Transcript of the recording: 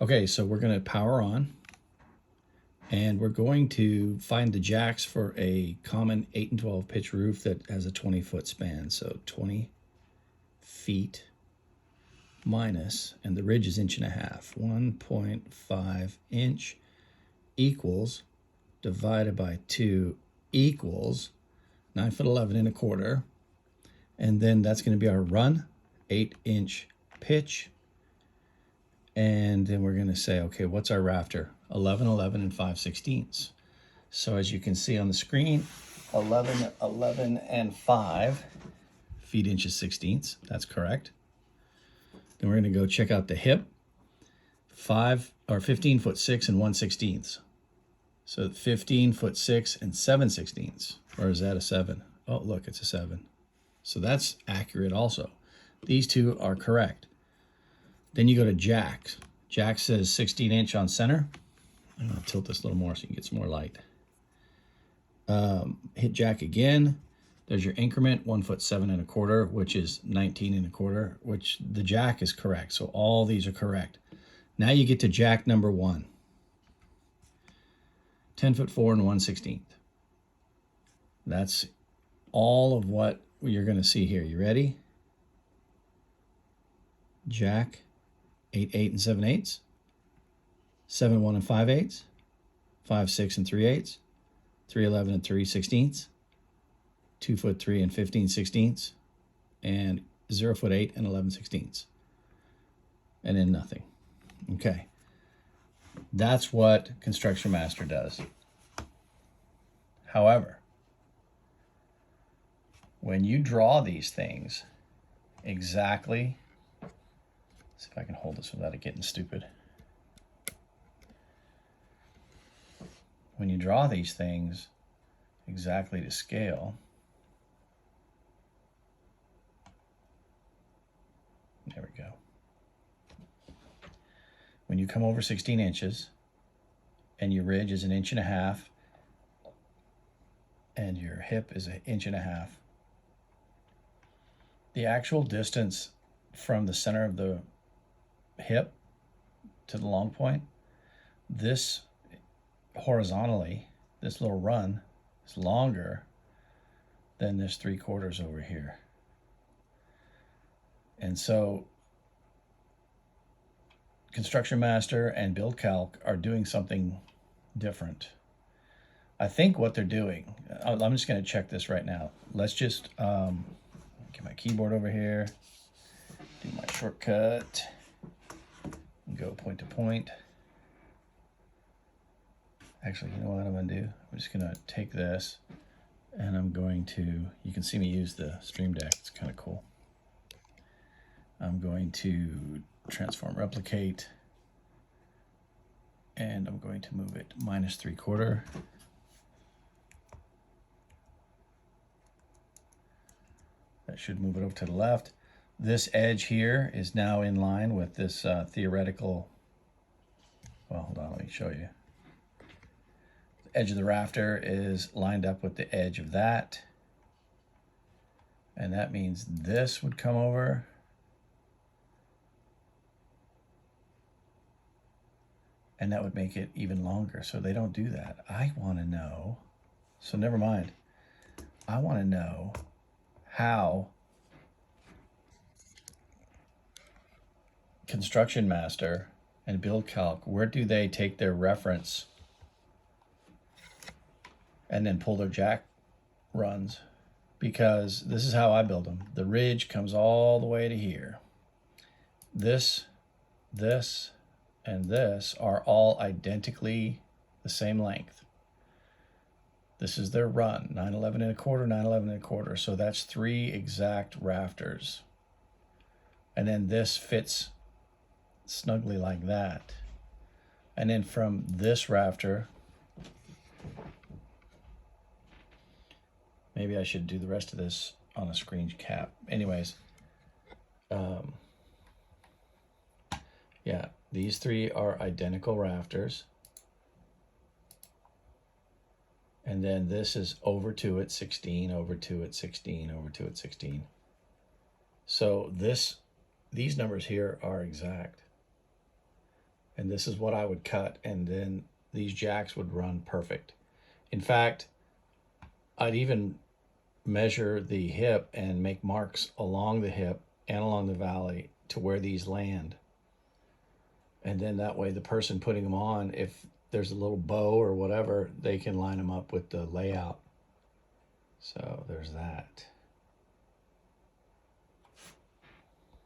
Okay, so we're going to power on, and we're going to find the jacks for a common 8 and 12 pitch roof that has a 20-foot span. So 20 feet minus, and the ridge is 1.5 inches, 1.5 inch equals, divided by 2 equals 9'11". And then that's going to be our run, 8-inch pitch. And then we're going to say, okay, what's our rafter? 11, 11, and 5/16. So as you can see on the screen, 11, 11, and 5 feet inches 16ths. That's correct. Then we're going to go check out the hip. 15 foot 6 and 1/16. So 15 foot 6 and 7/16. Or is that a 7? Oh, look, it's a 7. So that's accurate also. These two are correct. Then you go to Jack. Jack says 16-inch on center. I'm going to tilt this a little more so you can get some more light. Hit Jack again. There's your increment, 1 foot 7 1/4, which is 19 1/4, which the Jack is correct. So all these are correct. Now you get to Jack number 1. 10 foot 4 and 1/16. That's all of what you're going to see here. You ready? Jack 8, 8, and 7/8, 7, 1, and 5/8, 5, 6, and 3/8, 3, 11, and 3/16, 2 foot 3 and 15/16, and 0 foot 8 and 11/16, and then nothing. Okay, that's what Construction Master does. However, when you draw these things exactly, see if I can hold this without it getting stupid. When you draw these things exactly to scale, there we go. When you come over 16 inches and your ridge is 1.5 inches and your hip is 1.5 inches, the actual distance from the center of the hip to the long point, this horizontally, this little run is longer than this 3/4 over here. And so Construction Master and Build Calc are doing something different. I think what they're doing, I'm just going to check this right now. Let's just get my keyboard over here, do my shortcut, and go point to point. Actually, you know what I'm going to do? I'm just going to take this and I'm going to, you can see me use the Stream Deck. It's kind of cool. I'm going to transform replicate and I'm going to move it -3/4. That should move it over to the left. This edge here is now in line with this theoretical, well, hold on, let me show you. The edge of the rafter is lined up with the edge of that. And that means this would come over. And that would make it even longer. So they don't do that. I want to know, so never mind. I want to know how Construction Master and Build Calc, where do they take their reference and then pull their jack runs? Because this is how I build them. The ridge comes all the way to here. This, and this are all identically the same length. This is their run, 9/11 1/4, 9/11 1/4. So that's 3 exact rafters. And then this fits snugly like that. And then from this rafter, maybe I should do the rest of this on a screen cap. Anyways, yeah, these 3 are identical rafters. And then this is over 2 at 16, over 2 at 16, over 2 at 16. So these numbers here are exact. And this is what I would cut, and then these jacks would run perfect. In fact, I'd even measure the hip and make marks along the hip and along the valley to where these land. And then that way the person putting them on, if there's a little bow or whatever, they can line them up with the layout. So there's that.